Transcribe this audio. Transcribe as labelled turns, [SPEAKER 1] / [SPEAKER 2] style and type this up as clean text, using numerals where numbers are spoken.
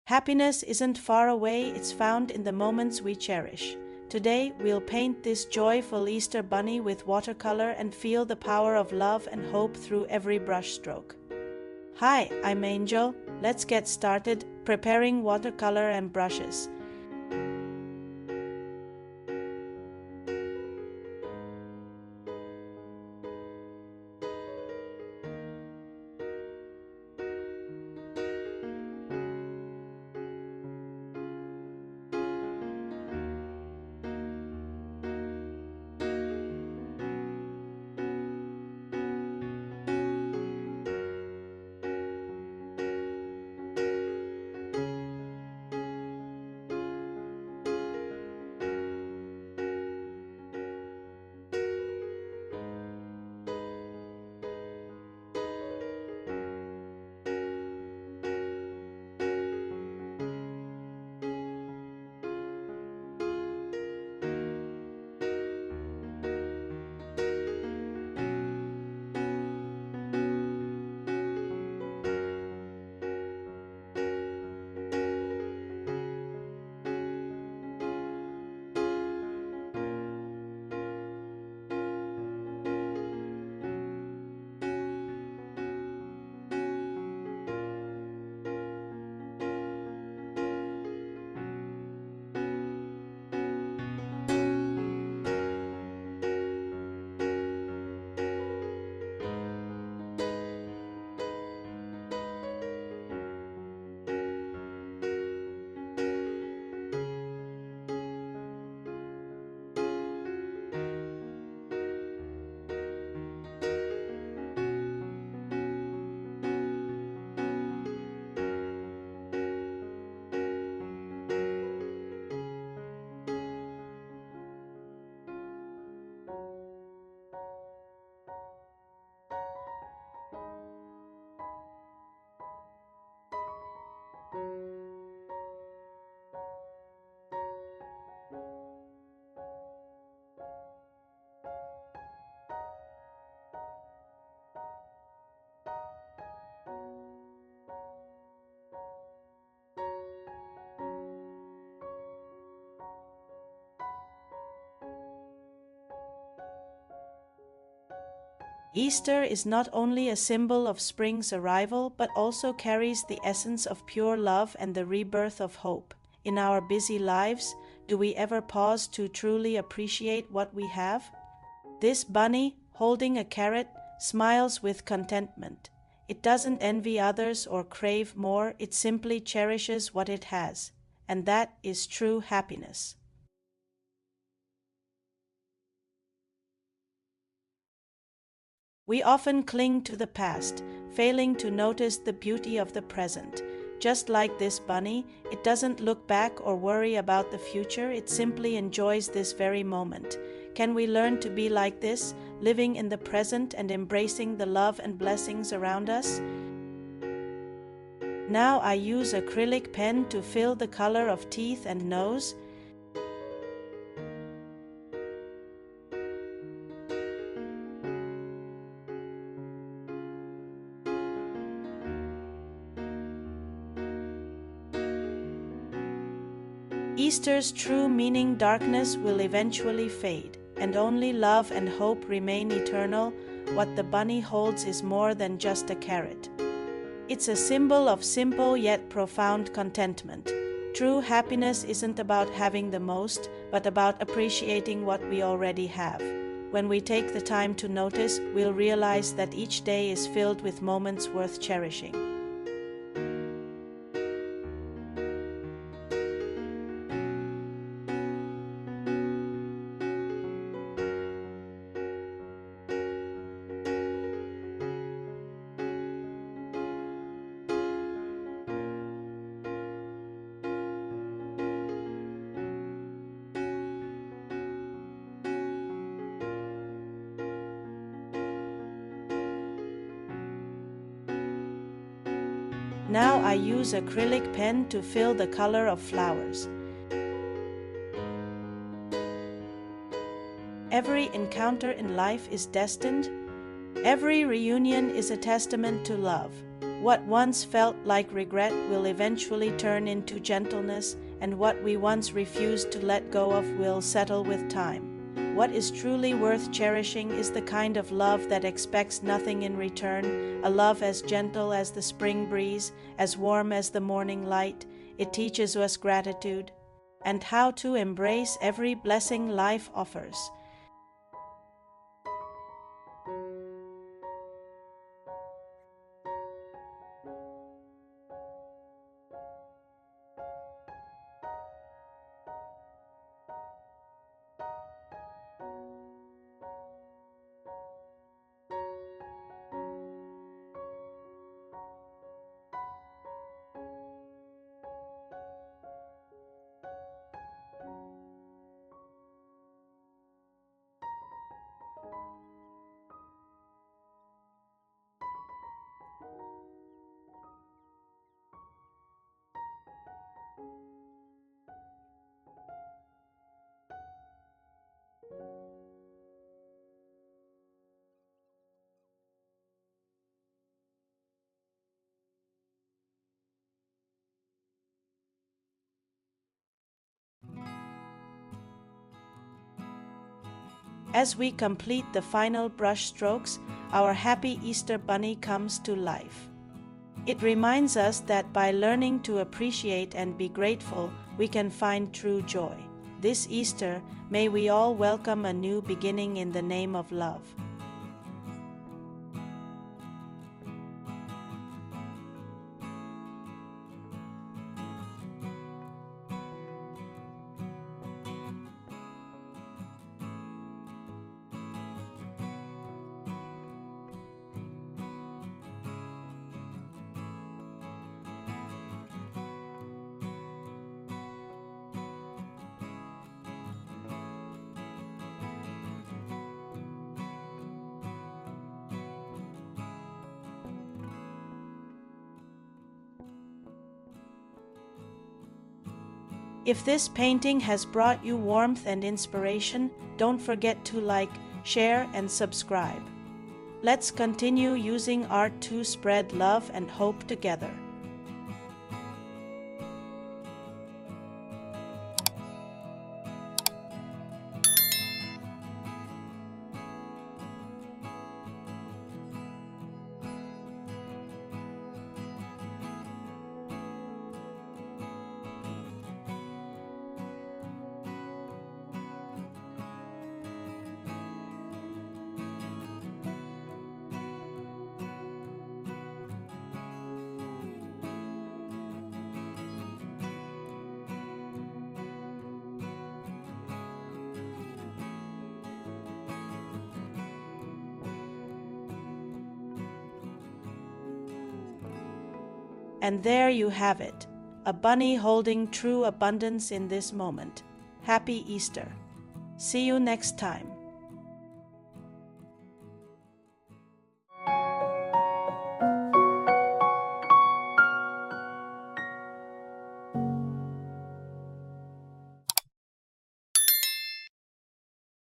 [SPEAKER 1] Happiness isn't far away, it's found in the moments we cherish. Today, we'll paint this joyful Easter bunny with watercolor and feel the power of love and hope through every brushstroke. Hi, I'm Angel. Let's get started preparing watercolor and brushes. Easter is not only a symbol of spring's arrival, but also carries the essence of pure love and the rebirth of hope. In our busy lives, do we ever pause to truly appreciate what we have? This bunny, holding a carrot, smiles with contentment. It doesn't envy others or crave more, it simply cherishes what it has. And that is true happiness. We often cling to the past, failing to notice the beauty of the present. Just like this bunny, it doesn't look back or worry about the future, it simply enjoys this very moment. Can we learn to be like this, living in the present and embracing the love and blessings around us? Now I use acrylic pen to fill the color of teeth and nose. Easter's true meaning, darkness will eventually fade, and only love and hope remain eternal. What the bunny holds is more than just a carrot. It's a symbol of simple yet profound contentment. True happiness isn't about having the most, but about appreciating what we already have. When we take the time to notice, we'll realize that each day is filled with moments worth cherishing. Now I use acrylic pen to fill the color of flowers. Every encounter in life is destined. Every reunion is a testament to love. What once felt like regret will eventually turn into gentleness, and what we once refused to let go of will settle with time. What is truly worth cherishing is the kind of love that expects nothing in return, a love as gentle as the spring breeze, as warm as the morning light. It teaches us gratitude and how to embrace every blessing life offers. As we complete the final brush strokes, our happy Easter bunny comes to life. It reminds us that by learning to appreciate and be grateful, we can find true joy. This Easter, may we all welcome a new beginning in the name of love. If this painting has brought you warmth and inspiration, don't forget to like, share, and subscribe. Let's continue using art to spread love and hope together. And there you have it, a bunny holding true abundance in this moment. Happy Easter. See you next time.